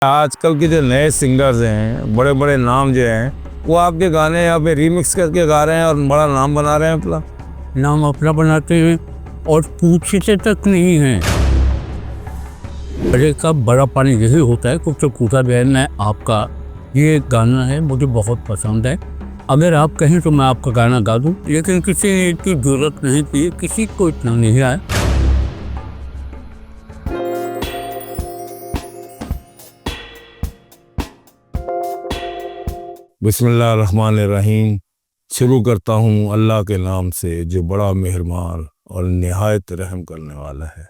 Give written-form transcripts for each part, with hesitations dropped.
आजकल के जो नए सिंगर्स हैं, बड़े बड़े नाम जो हैं, वो आपके गाने यहाँ पे रीमिक्स करके गा रहे हैं और बड़ा नाम बना रहे हैं अपना। नाम अपना बनाते हैं और पूछते तक नहीं हैं। बड़े का बड़ा पानी यही होता है। कुछ पूछा बहन है आपका ये गाना है, मुझे बहुत पसंद है। अगर आप कहें तो मैं आपका गाना गा दूं, लेकिन किसी ने इतनी जरूरत नहीं थी, किसी को इतना नहीं आया। बिस्मिल्लाहिर्रहमानिर्रहीम। शुरू करता हूँ अल्लाह के नाम से जो बड़ा मेहरबान और निहायत रहम करने वाला है।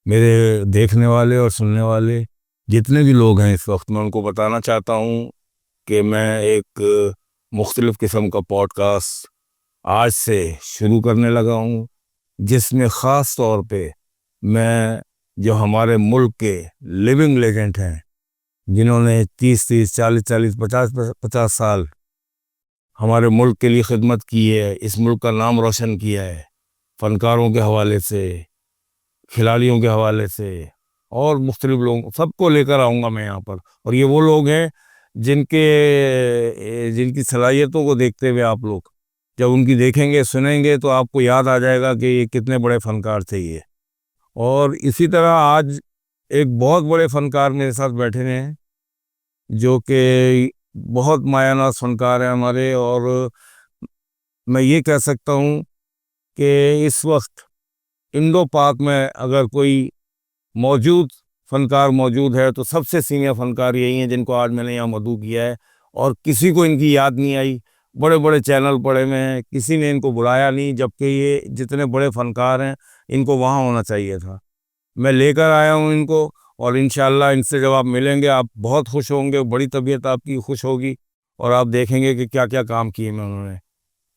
मेरे देखने वाले और सुनने वाले जितने भी लोग हैं इस वक्त, मैं उनको बताना चाहता हूँ कि मैं एक मुख्तलिफ़ किस्म का पॉडकास्ट आज से शुरू करने लगा हूँ, जिसमें ख़ास तौर पे मैं जो हमारे मुल्क के लिविंग लेजेंड हैं, जिन्होंने 30-30, 40-40, 50-50 साल हमारे मुल्क के लिए खिदमत की है, इस मुल्क का नाम रोशन किया है, फ़नकारों के हवाले से, खिलाड़ियों के हवाले से और मुख्तलिफ़ लोगों, सबको लेकर आऊँगा मैं यहाँ पर। और ये वो लोग हैं जिनकी सलाहियतों को देखते हुए आप लोग जब उनकी देखेंगे, सुनेंगे, तो आपको याद आ जाएगा कि ये कितने बड़े फ़नकार थे ये। और इसी तरह आज एक बहुत बड़े फ़नकार मेरे साथ बैठे हैं, जो कि बहुत मायानाज़ फ़नकार हैं हमारे। और मैं ये कह सकता हूँ कि इस वक्त इंडो पाक में अगर कोई फ़नकार मौजूद है तो सबसे सीनियर फ़नकार यही हैं, जिनको आज मैंने यहाँ मदऊ किया है। और किसी को इनकी याद नहीं आई। बड़े बड़े चैनल पड़े हुए हैं, किसी ने इनको बुलाया नहीं, जबकि ये जितने बड़े फ़नकार हैं इनको वहाँ होना चाहिए था। मैं लेकर आया हूँ इनको, और इंशाअल्लाह इनसे जब आप मिलेंगे आप बहुत खुश होंगे, बड़ी तबीयत आपकी खुश होगी और आप देखेंगे कि क्या क्या काम किए हैं उन्होंने।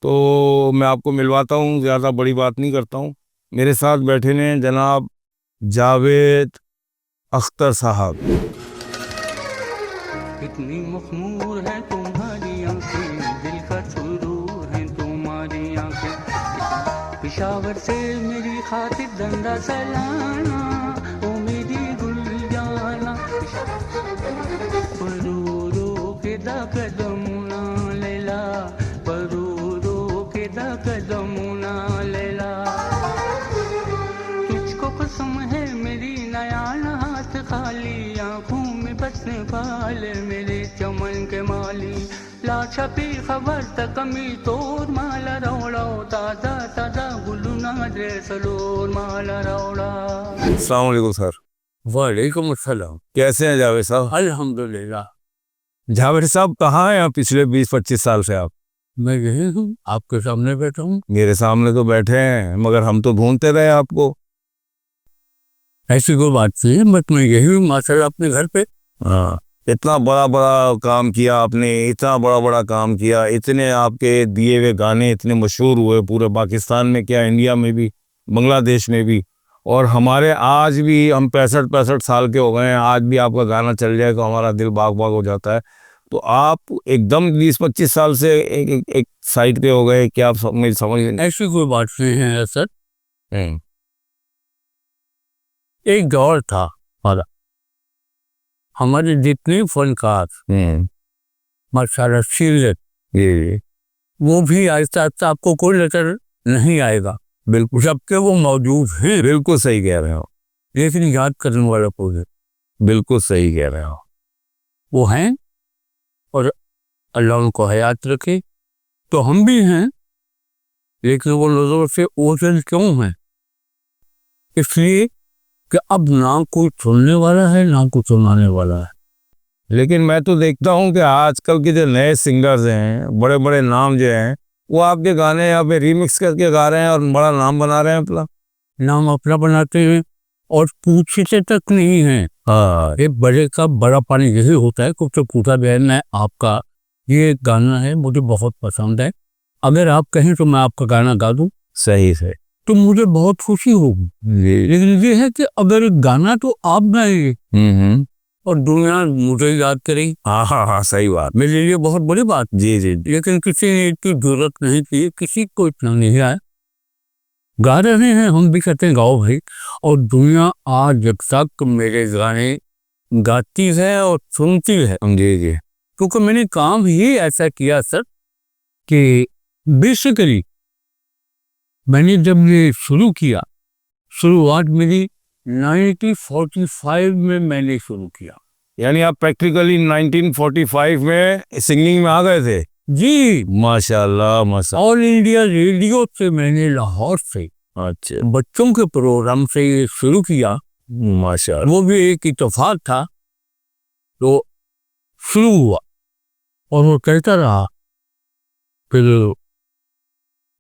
तो मैं आपको मिलवाता हूँ, ज़्यादा बड़ी बात नहीं करता हूँ। मेरे साथ बैठे हैं जनाब जावेद अख्तर साहब। कितनी मखमूर है तुम्हारी आंखें, दिल का सुरूर है तुम्हारी आंखें। पेशावर से मेरी खातिर डंडा सलाना, ओ मेरी गुल जाना। परू रो के दा कदमुना लेला, परू रो के दा कदमुना लेला। तुझको कसम है मेरी नयान हाथ खाली, आँखों में बसने वाले मेरे चमन के माली। ला छपी खबर तक कमी तोर माला रौड़ा, ताजा ताजा गुलुना ड्रेस लोर माला रौड़ा। अस्सलाम वालेकुम सर। वालेकुम अस्सलाम। कैसे हैं जावेद साहब? अल्हम्दुलिल्लाह। जावेद साहब कहाँ हैं आप पिछले 20-25 साल से? आप मैं यही हूँ, आपके सामने बैठा हूँ। मेरे सामने तो बैठे हैं, मगर हम तो ढूंढते रहे आपको। ऐसी कोई बात नहीं है, बट मैं यही हूँ माशाल्लाह अपने घर पे। हाँ, इतना बड़ा बड़ा काम किया आपने, इतना बड़ा बड़ा काम किया, इतने आपके दिए हुए गाने इतने मशहूर हुए पूरे पाकिस्तान में, क्या इंडिया में भी, बांग्लादेश में भी। और हमारे आज भी हम 65-65 साल के हो गए हैं, आज भी आपका गाना चल जाए तो हमारा दिल बाग बाग हो जाता है। तो आप एकदम 20-25 साल से एक साइड पे हो गए, क्या आप मेरी समझ नहीं। ऐसी कोई बात नहीं है सर। एक दौर था हमारा, हमारे जितने फनकार माशाल्लाह सीरियस, वो भी आहिस्ता आहिस्ता आपको कोई नजर नहीं आएगा, बिल्कुल, जबकि वो मौजूद हैं। बिल्कुल सही कह रहे हो, लेकिन याद करने वाला कोई है। बिल्कुल सही कह रहे हो। वो हैं और अल्लाह उनको हयात रखे। तो हम भी हैं, लेकिन वो नजरों से ओझल क्यों हैं? इसलिए कि अब ना कोई सुनने वाला है ना कोई सुनाने वाला है। लेकिन मैं तो देखता हूँ कि आजकल के जो नए सिंगर्स हैं, बड़े बड़े नाम जो हैं, वो आपके गाने यहाँ पे रीमिक्स करके गा रहे हैं और बड़ा नाम बना रहे हैं अपना। नाम अपना बनाते हैं और पूछते तक नहीं हैं। हाँ, ये बड़े का बड़ा पानी यही होता है। कुछ पूछा बहन है आपका ये गाना है, मुझे बहुत पसंद है। अगर आप कहें तो मैं आपका गाना गा दूं, सही से, तो मुझे बहुत खुशी होगी। लेकिन ये है कि अगर गाना तो आप गाए और दुनिया मुझे याद करेगी, हाँ हाँ हाँ, सही बात, मेरे लिए बहुत बड़ी बात। जी जी। लेकिन किसी ने इतनी जरूरत नहीं थी, किसी को इतना नहीं आया। गा रहे हैं, हम भी कहते हैं गाओ भाई। और दुनिया आज तक मेरे गाने गाती है और सुनती है। जी जी। क्योंकि मैंने काम ही ऐसा किया सर कि बेसिकली मैंने जब ये शुरू किया, शुरुआत मेरी 1945 में मैंने शुरू किया। यानी आप प्रैक्टिकली 1945 में सिंगिंग में आ गए थे? जी, माशाल्लाह माशाल्लाह। ऑल इंडिया रेडियो से मैंने लाहौर से अच्छा, बच्चों के प्रोग्राम से ये शुरू किया। माशाल्लाह। वो भी एक इत्तेफाक था, तो शुरू हुआ और वो चलता रहा। फिर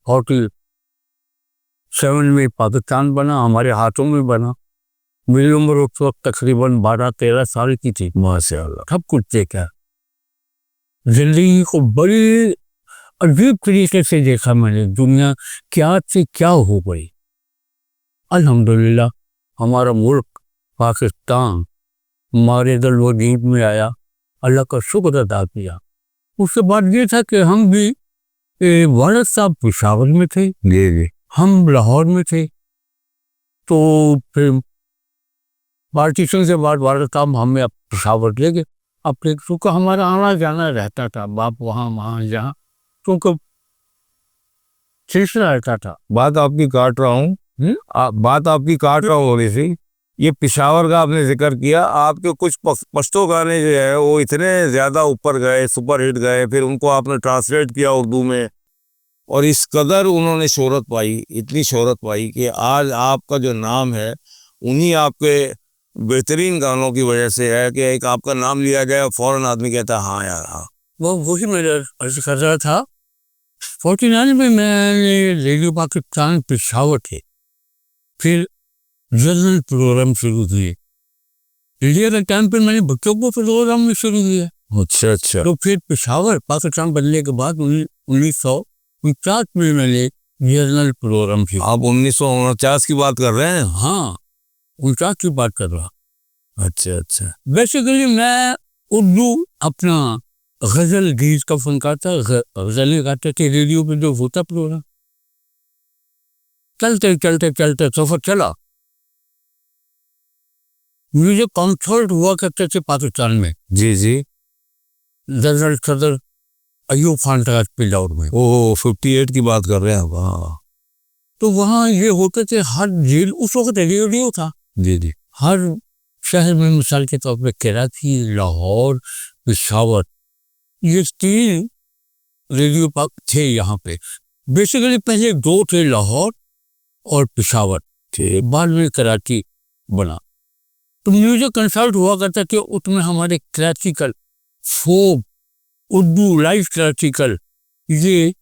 47 में पाकिस्तान बना, हमारे हाथों में बना। मेरी उम्र उस वक्त तकरीबन 12-13 साल की थी। माशाल्लाह। सब कुछ देखा, जिंदगी को बड़ी अजीब तरीके से देखा मैंने। दुनिया क्या से क्या हो गई। अल्हम्दुलिल्लाह हमारा मुल्क पाकिस्तान हमारे दल वजीद में आया, अल्लाह का शुक्र अदा किया। उसके बाद ये था कि हम भी वालिद साहब पेशावर में थे, जी जी। हम लाहौर में थे। तो फिर पार्टीशन के बाद वालिद साहब हमें पेशावर ले गए अपने, क्योंकि हमारा आना जाना रहता था, बाप वहाँ जहाँ, क्योंकि सिलसिला रहता था। बात आपकी काट रहा हूँ, बात आपकी काट रहा हूँ थोड़ी सी। ये पिशावर का आपने जिक्र किया, आपके कुछ पश्तो गाने जो है वो इतने ज़्यादा ऊपर गए, सुपर हिट गए, फिर उनको आपने ट्रांसलेट किया उर्दू में, और इस कदर उन्होंने शोहरत पाई, इतनी शोहरत पाई कि आज आपका जो नाम है उन्हीं आपके बेहतरीन गानों की वजह से है कि एक आपका नाम लिया गया, फ़ौरन आदमी कहता है हाँ यार हाँ। वही मेरा अर्ज कर रहा था। 49 में मैंने रेडियो पाकिस्तान पेशावर थे, फिर जनरल प्रोग्राम शुरू किए। रेडियो के टाइम पर मैंने बच्चों को प्रोग्राम भी शुरू किया। अच्छा अच्छा। तो फिर पेशावर पाकिस्तान बनने के बाद 1949 में मैंने जनरल प्रोग्राम शुरू। आप 1949 की बात कर रहे हैं? हाँ, 49 की बात कर रहा। अच्छा अच्छा। बेसिकली मैं उर्दू अपना गजल गीत का फनकार था, गजलें गाते थे रेडियो पे जो होता प्रोग्राम। चलते चलते चलते सफर चला। म्यूजिक कॉन्सर्ट हुआ करते थे पाकिस्तान में। जी जी। जनरल सदर अयूब खान का पिलौर में। ओह 58 की बात कर रहे हैं आप? हाँ। तो वहाँ ये होते थे, हर जेल उस वक्त रेडियो था। जी जी। हर शहर में मिसाल के तौर पे कराची, लाहौर, पेशावर, ये 3 रेडियो पाक थे यहाँ पे। बेसिकली पहले 2 थे, लाहौर और पेशावर, थे बाद में कराची बना। तो म्यूजिक कंसर्ट हुआ करता थे, उसमें हमारे क्लासिकल, फोक, उर्दू, लाइव क्लासिकल, ये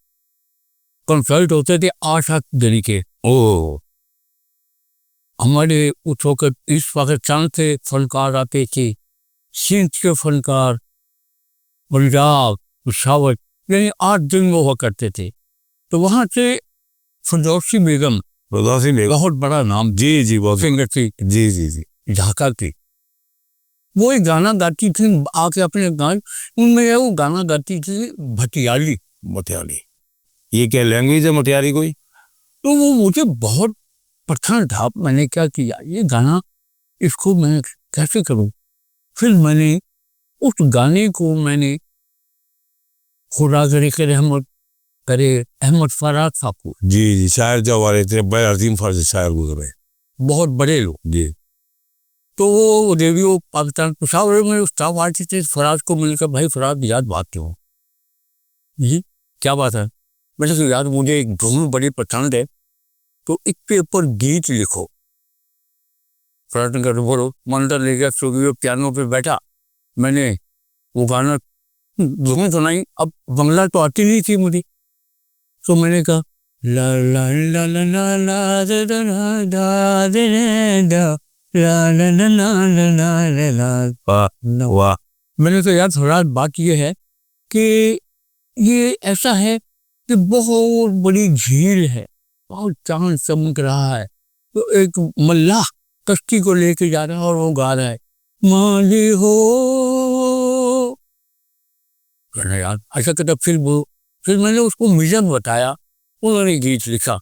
कंसर्ट होते थे 8-8 दिन के। ओह। हमारे उस वक्त इस पाकिस्तान से फनकार आते थे, सिंध के फनकार, पंजाब, पेशावर, यानी 8 दिन वो हुआ करते थे। तो वहाँ से फिरदौसी बेगम, फिरदौसी बेगम बहुत बड़ा नाम, जी जी, बहुत सिंगर थी, जी जी जी। ढाका की, वो एक गाना गाती थी आके अपने गान, उनमें वो गाना गाती थी भटियाली। मटियाली, ये क्या लैंग्वेज है मटियाली कोई? तो वो मुझे बहुत पसंद था। मैंने क्या किया, ये गाना इसको मैं कैसे करूं। फिर मैंने उस गाने को मैंने खुदा करे के रहमत करे अहमद फराज साहब को, जी जी, शायर जो हमारे थे बड़े अजीम फर्ज शायर गुजरे, बहुत बड़े लोग, जी। तो वो रेडियो पाकिस्तान पेशावर में स्टाफ आर्टिस्ट थे, फराज को मिलकर, भाई फराज याद बात क्यों जी, क्या बात है। मैंने कहा यार मुझे एक धुन बड़ी पसंद है, तो एक पे ऊपर गीत लिखो। फराज ने कहा बोलो। मॉनिटर ले गया स्टूडियो, पियानो पे बैठा, मैंने वो गाना धुन सुनाई। अब बंगला तो आती नहीं थी मुझे, तो मैंने कहा ला ला ला ला ला ला दा दा दा दा दा ला ला ला ला ला ला ला। वाह वाह। मैंने तो यार थोड़ा बात ये है कि ये ऐसा है कि बहुत बड़ी झील है, बहुत चांद चमक रहा है, तो एक मल्लाह कश्ती को लेके जा रहा है और वो गा रहा है माली हो। कहना यार ऐसा कहता। फिर मैंने उसको मिजाज बताया, उन्होंने गीत लिखा।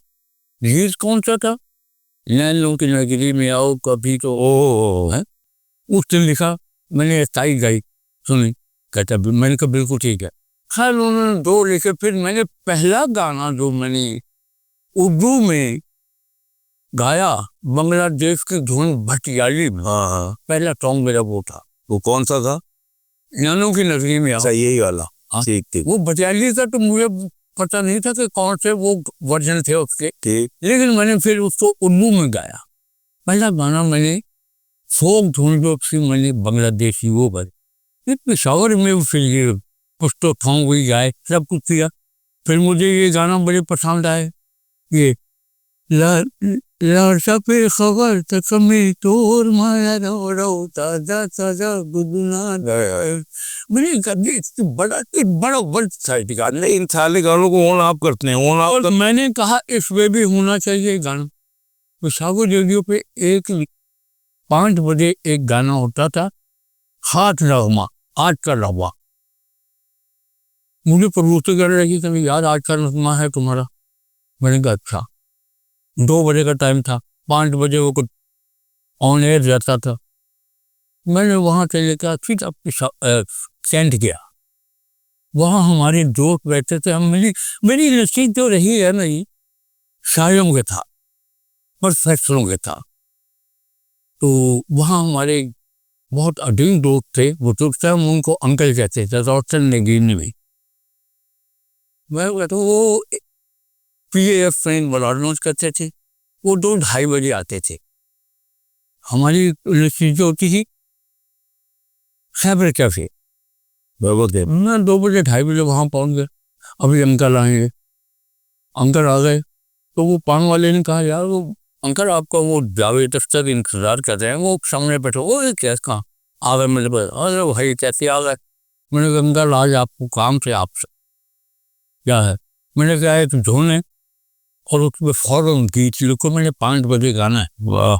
गीत कौन सा था? नैनों की नगरी में आओ कभी तो, ओह है उसने लिखा। मैंने ताई गाई, सुनी, कहता मैंने कहा बिल्कुल ठीक है। खैर उन्होंने 2 लिखे। फिर मैंने पहला गाना जो मैंने उर्दू में गाया बांग्लादेश के धुन भटियाली में, हाँ, पहला सॉन्ग मेरा वो था। वो कौन सा था? नैनों की नगरी में आओ। अच्छा, यही वाला। हाँ। ठीक ठीक वो भटियाली का तो मुझे पता नहीं था कि कौन से वो वर्जन थे उसके, ठीक। लेकिन मैंने फिर उसको उर्दू में गाया। पहला गाना मैंने फोक धुन जो थी मैंने बांग्लादेशी वो गाई। पेशावर में फिर ये कुछ तो सॉन्ग भी गाए, सब कुछ किया। फिर मुझे ये गाना बड़े पसंद आए, ये लाशा पे खबर तक में तोर माया रो रो ताजा ताजा गुदना मैंने बड़ा वर्ड था ये गाना। इन सारे गानों को ऑन ऑफ करते हैं, ऑन ऑफ। और मैंने कहा इस वे भी होना चाहिए गाना। पेशावर रेडियो पे 5 बजे एक गाना होता था, हाथ रगमा, आज का रगमा। मुझे प्रवृत्ति कर रही थी, यार आज का रगमा है तुम्हारा। मैंने कहा अच्छा। 2 बजे का टाइम था, 5 बजे वो कुछ ऑन एयर जाता था। मैंने वहां से लेकर फिर अपनी सेंट गया। वहां हमारे दोस्त बैठे थे। हम मेरी नसीब तो रही है नहीं, शायरों के था, प्रोफेसरों के था। तो वहाँ हमारे बहुत अधीन दोस्त थे, वो तो हम उनको अंकल कहते थे, रोशन नगीन में। मैं कहता हूँ वो PAF फ्रेंड बलारनोज करते थे। वो 2-2:30 बजे आते थे। हमारी नसीब होती थी खैबर कैफे। मैं 2 बजे 2:30 बजे वहाँ पहुँच गया। अभी अंकल आएंगे। अंकल आ गए तो वो पान वाले ने कहा, यार वो अंकल आपका वो जावेद अख्तर इंतजार कर रहे हैं, वो सामने बैठो। वो कैसे कहाँ आ गए? मेरे पास, अरे भाई कैसे आ गए? मैंने कहा अंकल आज आपको काम से आपसे। क्या है? मैंने कहा एक धुन है और उसमें फौरन गीत लिखो, मैंने 5 बजे गाना है। वाह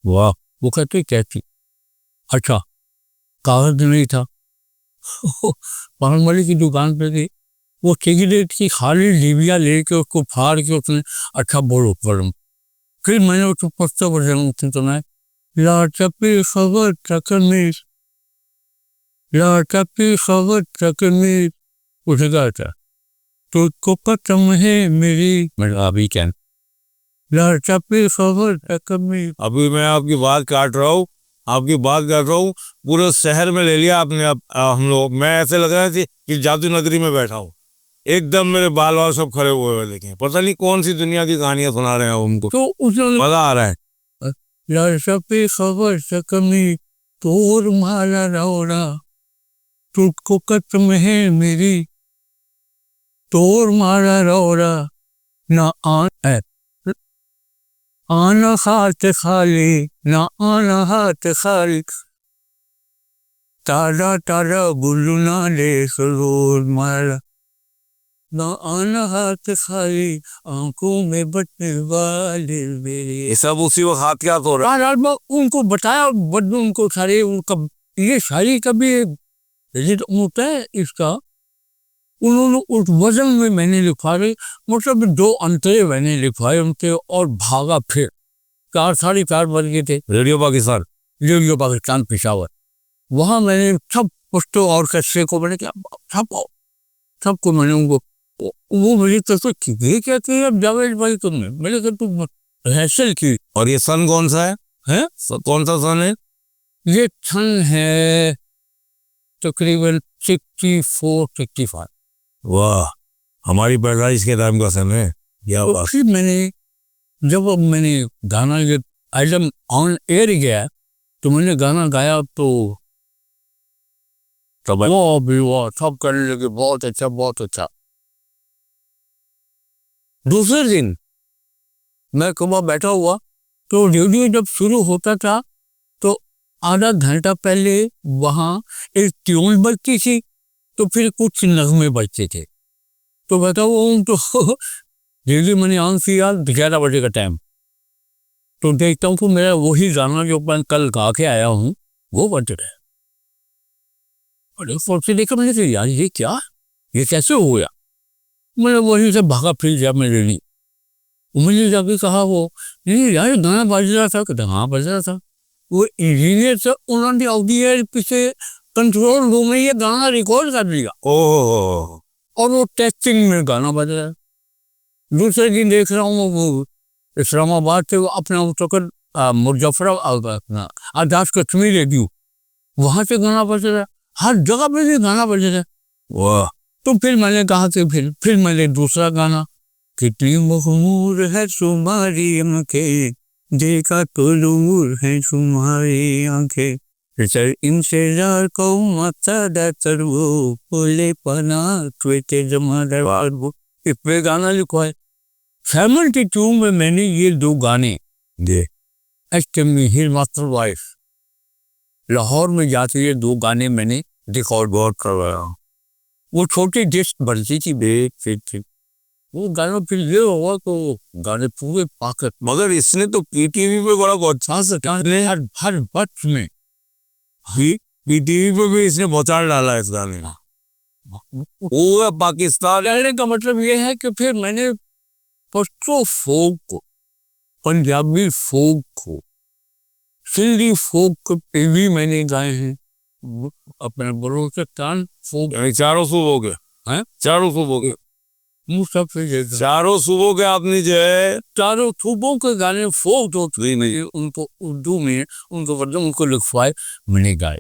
वाह। वो कहते कैसी? अच्छा, कागज नहीं था। पान वाले की दुकान पे थी, वो सिगरेट की खाली डिबिया लेके उसको फाड़ के उसने अच्छा बोलो परम। फिर मैंने उसको 5 वर्जन सुना है, लाटपी खबर तकमीर, लाटपी खबर तकमीर। उसे कहा था तुझको कसम है मेरी। मैं अभी क्या लाटपी खबर तकमीर। अभी मैं आपकी बात काट रहा हूँ, पूरे शहर में ले लिया आपने। अब हम लोग, मैं ऐसे लग रहा है कि जादू नगरी में बैठा हूँ। एकदम मेरे बाल वाल सब खड़े हुए हुए देखें, पता नहीं कौन सी दुनिया की कहानियां सुना रहे हैं उनको। तो उसने मजा आ रहा है। लाटपी खबर तकमीर तोर माला रौरा, तुझको कसम है मेरी, तोर माला रौरा ना आना हाथ खाली, ना आना हाथ खाली, तारा तारा गुलना ले सरोर माला, ना आना हाथ खाली, आंखों में बटने वाले मेरे। ये सब उसी वक्त हाथ क्या हो रहा यार मैं उनको बताया, बदलू उनको सारे उनका ये शायरी का भी रिजल्ट होता है इसका। उन्होंने उस वजन में मैंने लिखवाए, मतलब 2 अंतरे मैंने लिखवाए उनके, और भागा फिर 4-4:30 बज गए थे। रेडियो पाकिस्तान पेशावर। वहाँ मैंने सब पुश्तो और कस्से को मैंने क्या सबको मैंने उनको, वो मेरी तरफ ये कहते हैं अब जावेद भाई तुमने, मैंने कहा तुम रिहर्सल की। और ये सन कौन सा है? कौन सा सन है? ये सन है तकरीबन 64-65। वाह, हमारी पैदाइश के टाइम का सन है। क्या बात। फिर जब मैंने गाना आइटम ऑन एयर गया तो मैंने गाना गाया तो वो भी वो सब करने लगे, बहुत अच्छा बहुत अच्छा। दूसरे दिन मैं सुबह बैठा हुआ तो रेडियो जब शुरू होता था तो आधा घंटा पहले वहाँ एक ट्यून बजती थी, तो फिर कुछ नगमे बजते थे। तो बताओ तो रेडियो मैंने ऑन किया 11 बजे का टाइम, तो देखता हूँ तो मेरा वही गाना जो मैं कल गा के आया हूँ वो बज रहा है। और फोन से देखा मैंने, यार ये क्या, ये कैसे हो गया? मैंने वहीं से भागा फिर गया मेरे लिए। मैंने जाके कहा वो नहीं यार गाना बज रहा था। कहते हाँ बज रहा था। वो इंजीनियर से उन्होंने ऑडियो पीछे कंट्रोल रूम में ये गाना रिकॉर्ड कर दिया ओह और वो टेस्टिंग में गाना बज रहा है। दूसरे दिन देख रहा हूँ वो इस्लामाबाद से वो अपना उतर मुजफ्फराबाद अपना आजाद कश्मीर रेडियो वहां से गाना बज रहा है, हर जगह पे ये गाना बज रहा है। वाह। तो फिर मैंने कहा कि फिर मैंने दूसरा गाना कितनी मखमूर है तुम्हारी आंखें देखा तो नूर है तुम्हारी आंखें सर इंतजार को मत कर वो बोले पना ट्वेटे जमा दरबार वो इस पे गाना लिखा है। 72 में मैंने ये दो गाने जी हिर मास्टर वाइफ लाहौर में जाते ये दो गाने मैंने रिकॉर्ड बहुत करवाया। वो छोटी डिस्क बनती थी बेग फिर थी वो गाना फिर ये हुआ तो गाने पूरे पाकर मगर इसने तो पीटीवी पे बड़ा बहुत अच्छा से गाने हर वक्त में पीटीवी पे भी इसने बौछार डाला इस गाने में। पूरा पाकिस्तान कहने का मतलब ये है कि फिर मैंने पश्तो फोक को पंजाबी फोक को सिंधी फोक पे भी मैंने गाए हैं। अपने बलोचिस्तान फोक यानी चारों सूबों के हैं चारों सूबों के मुँह सबसे चारों सूबों के आपने जो है चारों सूबों के गाने फोक जो जी नहीं उनको उर्दू में उनको मतलब उनको लिखवाए मैंने गाए।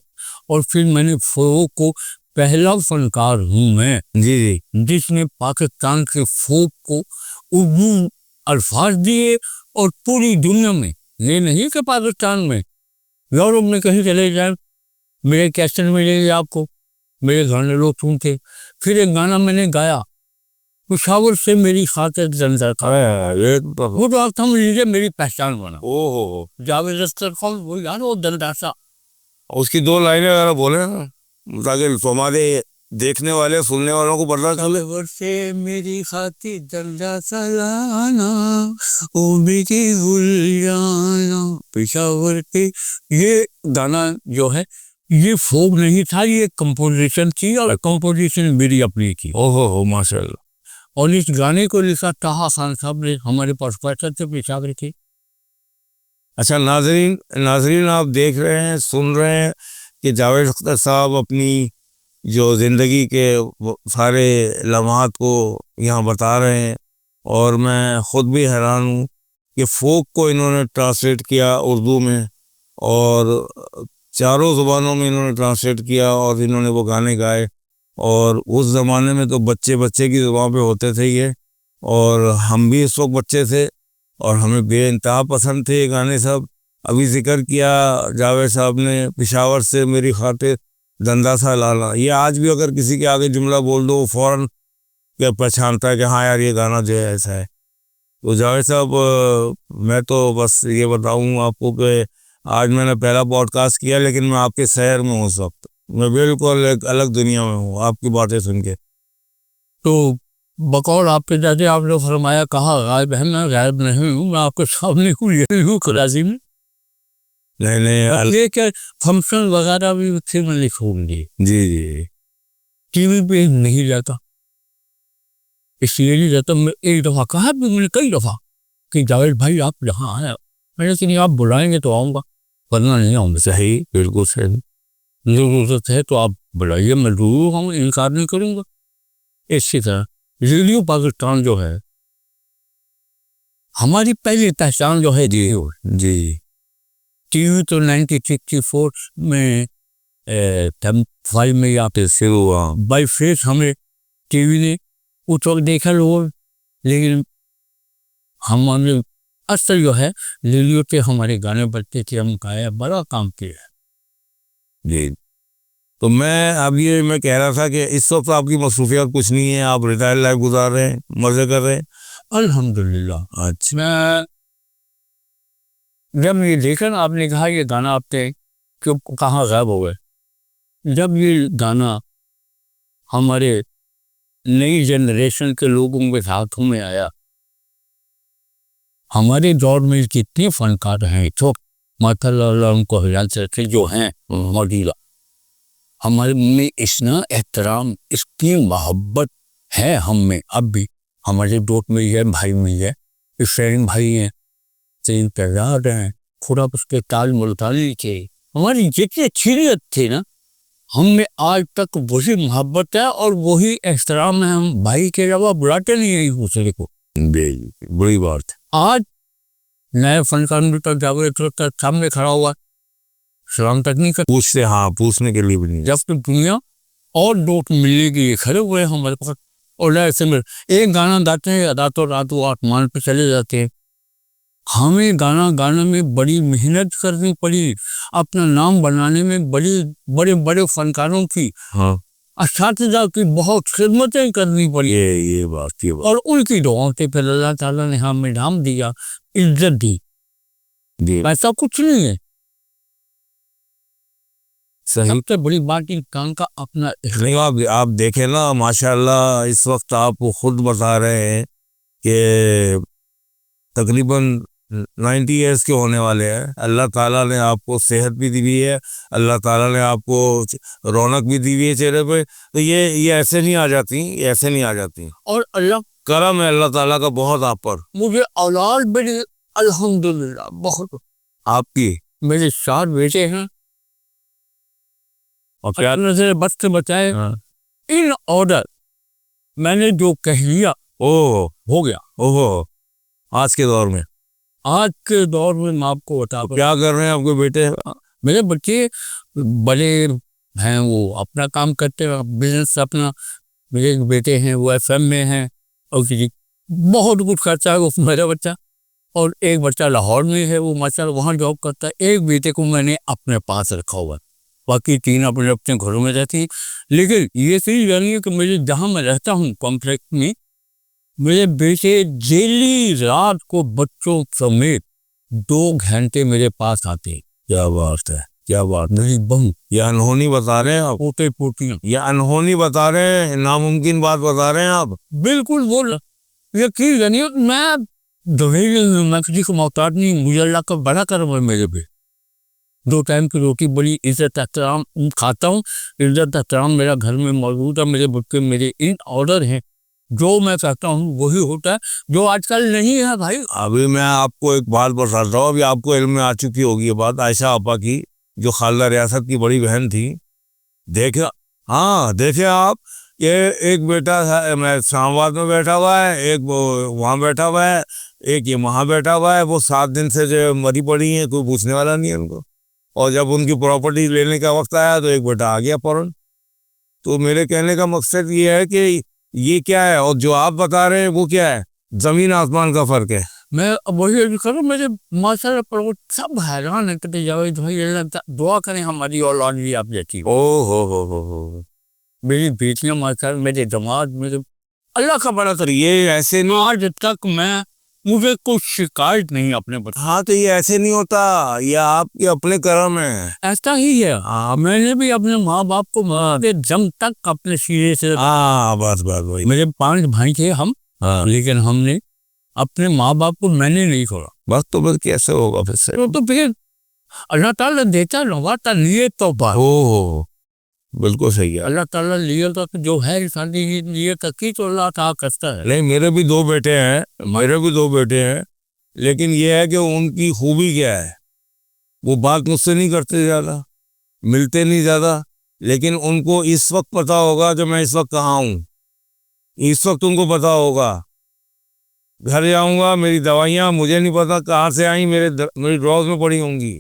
और फिर मैंने फोक को पहला फनकार हूँ मैं जी जी जिसने पाकिस्तान के फोक को उर्दू अल्फाज दिए और पूरी दुनिया में ये नहीं कि पाकिस्तान में यूरोप में कहीं चले जाए मेरे कैसेट मिलेंगे आपको मेरे गाने लोग सुनते। फिर एक गाना मैंने गाया पेशावर से मेरी खातिर जंजर था ये तो वो तो आप समझ लीजिए मेरी पहचान बना। ओहो जावेद अख्तर खान वो यार वो दंडासा उसकी दो लाइनें अगर बोले ना ताकि हमारे देखने वाले सुनने वालों को पता चले। पेशावर से मेरी खातिर दंडासा लाना ओ मेरी गुलियाना पेशावर के ये गाना जो है ये फोक नहीं था ये कंपोजिशन थी और कंपोजिशन मेरी अपनी थी। ओहो माशाल्लाह। और इस गाने को लिखा ताहा खान साहब ने हमारे प्रोफेसर से पेशावर थे। अच्छा नाजरीन आप देख रहे हैं सुन रहे हैं कि जावेद अख्तर साहब अपनी जो ज़िंदगी के सारे लम्हात को यहाँ बता रहे हैं और मैं ख़ुद भी हैरान हूँ कि फ़ोक को इन्होंने ट्रांसलेट किया उर्दू में और चारों ज़ुबानों में इन्होंने ट्रांसलेट किया और इन्होंने वो गाने गाए। और उस ज़माने में तो बच्चे बच्चे की ज़ुबान पे होते थे ये और हम भी इस वक्त बच्चे थे और हमें बेइंतहा पसंद थे ये गाने सब। अभी जिक्र किया जावेद साहब ने पेशावर से मेरी खातिर दंडासा लाना ये आज भी अगर किसी के आगे जुमला बोल दो फ़ौरन क्या पहचानता है कि हाँ यार ये गाना जो है ऐसा है। तो जावेद साहब मैं तो बस ये बताऊँ आपको कि आज मैंने पहला पॉडकास्ट किया लेकिन मैं आपके शहर में हूँ इस वक्त मैं बिल्कुल एक अलग दुनिया में हूँ आपकी बातें सुन के। तो बकौल आपके जैसे आपने फरमाया कहा गायब है मैं गायब नहीं हूँ मैं आपके सामने हूँ ये हूँ कराची में। नहीं ये क्या फंक्शन वगैरह भी उससे मैं लिखूंगी जी जी टीवी पे नहीं जाता इसलिए नहीं जाता। मैं एक दफ़ा कहा भी मैंने कई दफ़ा कि जावेद भाई आप यहाँ आए मैंने कि नहीं आप बुलाएंगे तो आऊँगा वरना नहीं आऊँगा। सही बिल्कुल सही ज़रूरत है तो आप बुलाइए मैं ज़रूर आऊँ इनकार नहीं करूँगा। इसी तरह रेडियो पाकिस्तान जो है हमारी पहली पहचान जो है जी जी टीवी तो 1964 में 5 में या फिर शुरू हुआ बाई फेस हमें टीवी ने उस वक्त देखा लोग लेकिन हमारे असल जो है रेडियो पे हमारे गाने बजते थे हम गाया बड़ा काम किया जी। तो मैं कह रहा था कि इस वक्त आपकी मसरूफियत कुछ नहीं है आप रिटायर लाइफ गुजार रहे हैं मज़े कर रहे हैं अल्हम्दुलिल्लाह। अच्छा मैं जब ये देखा ना आपने कहा ये गाना आपने क्यों कहाँ गायब हो गए जब ये गाना हमारे नई जनरेशन के लोगों के हाथों में आया हमारे दौर में कितने फनकार हैं तो माशाअल्लाह उनको हयात से जो हैं मौजूदा हमारे में इतना एहतराम इतनी मोहब्बत है हम में अब भी हमारे दोस्त में है भाई में है शेरिन भाई हैं सैन पैजाद हैं खुदा उसके ताल मुल्तानी थे, हमारी जितनी अच्छियत थी ना, हमें आज तक वही मोहब्बत है और वही एहतराम है। हम भाई के अलावा बुलाते नहीं है एक दूसरे को। बड़ी बात है। आज नए फनकार में तक जावे तो सामने खड़ा हुआ, सलाम तक नहीं कर, पूछते, हाँ पूछने के लिए भी नहीं। जब तक दुनिया और दोस्त मिलने के लिए खड़े हुए हैं हमारे पास, और ऐसे में एक गाना गाते हैं, रातों रात वो आसमान पे चले जाते हैं। हमें गाना गाने में बड़ी मेहनत करनी पड़ी, अपना नाम बनाने में बड़े बड़े फनकारों की, हाँ असातिज़ा की बहुत खिदमतें करनी पड़ी, ये बात और उनकी दुआओं से फिर अल्लाह ताला ने हमें नाम दिया, इज्जत दी। ऐसा कुछ नहीं है। सही। सबसे बड़ी बात इंसान का अपना नहीं, आप देखें ना, माशाल्लाह इस वक्त आप खुद बता रहे हैं कि तकरीबन 90 ईयर्स के होने वाले हैं। अल्लाह ताला ने आपको सेहत भी दी हुई है, अल्लाह ताला ने आपको रौनक भी दी हुई है चेहरे पे। तो ये ऐसे नहीं आ जाती, ये ऐसे नहीं आ जाती। और अल्लाह करम है अल्लाह ताला का बहुत आप पर। मुझे औलाद बड़ी अल्हम्दुलिल्लाह बहुत। आपकी मेरे 4 बेटे हैं और क्या से बस से बचाए। इन ऑर्डर मैंने जो कह लिया ओह हो गया। ओहो, आज के दौर में, आज के दौर में मैं आपको बता तो क्या कर रहे हैं आपके बेटे? मेरे बच्चे बड़े हैं, वो अपना काम करते हैं, बिजनेस अपना। मेरे एक बेटे हैं वो FM में हैं, और बहुत कुछ करता है वो मेरा बच्चा। और एक बच्चा लाहौर में है, वो माशाल्लाह वहाँ जॉब करता है। एक बेटे को मैंने अपने पास रखा हुआ है, बाकी 3 अपने अपने घरों में रहती है। लेकिन ये चीज़ जानिए कि मुझे जहाँ मैं रहता हूँ कॉम्प्लेक्स में, मेरे बेटे डेली रात को बच्चों समेत 2 घंटे मेरे पास आते हैं। क्या बात है, क्या बात। मेरी बहू, ये अनहोनी बता रहे हैं आप, पोते पोतियाँ, ये अनहोनी बता रहे हैं, नामुमकिन बात बता रहे हैं आप। बिल्कुल बोल यकीन जानिए मैं मैं किसी को मोहताज नहीं। मुझे अल्लाह का बड़ा करम है मेरे पे। 2 टाइम की रोटी बड़ी इज्जत एहतराम खाता हूँ, इज्जत एहतराम मेरा घर में मौजूद है। मेरे बच्चे मेरे इन ऑर्डर हैं, जो मैं कहता हूँ वही होता है, जो आजकल नहीं है भाई। अभी मैं आपको एक बात बताता हूँ, अभी आपको इल्म में आ चुकी होगी ये बात, आयशा आपा की, जो खालदा रियासत की बड़ी बहन थी। देखे, हाँ देखे आप, ये एक बेटा मैं इस्लामाबाद में बैठा हुआ है, एक वो वहाँ बैठा हुआ है, एक ये वहाँ बैठा हुआ है। वो 7 दिन से जो मरी पड़ी है, कोई पूछने वाला नहीं है उनको। और जब उनकी प्रॉपर्टी लेने का वक्त आया तो एक बेटा आ गया फौरन। तो मेरे कहने का मकसद ये है कि ये क्या है और जो आप बता रहे हैं वो क्या है, जमीन आसमान का फर्क है। मैं वही अर्ज करूँ, मेरे माशाल्लाह पर सब हैरान है कि जावेद भाई अल्लाह दुआ करें हमारी औलाद भी आप जैसी हो। हो मेरी बेटियां माशाल्लाह, मेरे दामाद, मेरे अल्लाह का बड़ा कर। ये ऐसे नहीं, आज तक मैं मुझे कोई शिकायत नहीं अपने बच्चे। हाँ तो ये ऐसे नहीं होता, ये आपके अपने कर्म है। ऐसा ही है। मैंने भी अपने माँ बाप को जम तक अपने सिरे से, हाँ बस वही। मेरे 5 भाई थे हम, लेकिन हमने अपने माँ बाप को मैंने नहीं छोड़ा। बस तो बस कैसे होगा फिर से? तो फिर अल्लाह ताला देता नवाता लिए तो बात हो बिल्कुल सही है। अल्लाह ताला लिए तक जो है इंसानी लिए तक ही तो अल्लाह ताला करता है। नहीं, मेरे भी 2 बेटे हैं, मेरे भी 2 बेटे हैं, लेकिन ये है कि उनकी खूबी क्या है, वो बात मुझसे नहीं करते ज़्यादा, मिलते नहीं ज़्यादा, लेकिन उनको इस वक्त पता होगा जो मैं इस वक्त कहाँ हूँ। इस वक्त उनको पता होगा, घर जाऊँगा, मेरी दवाइयाँ मुझे नहीं पता कहाँ से आई, मेरी ड्रॉज में पड़ी होंगी,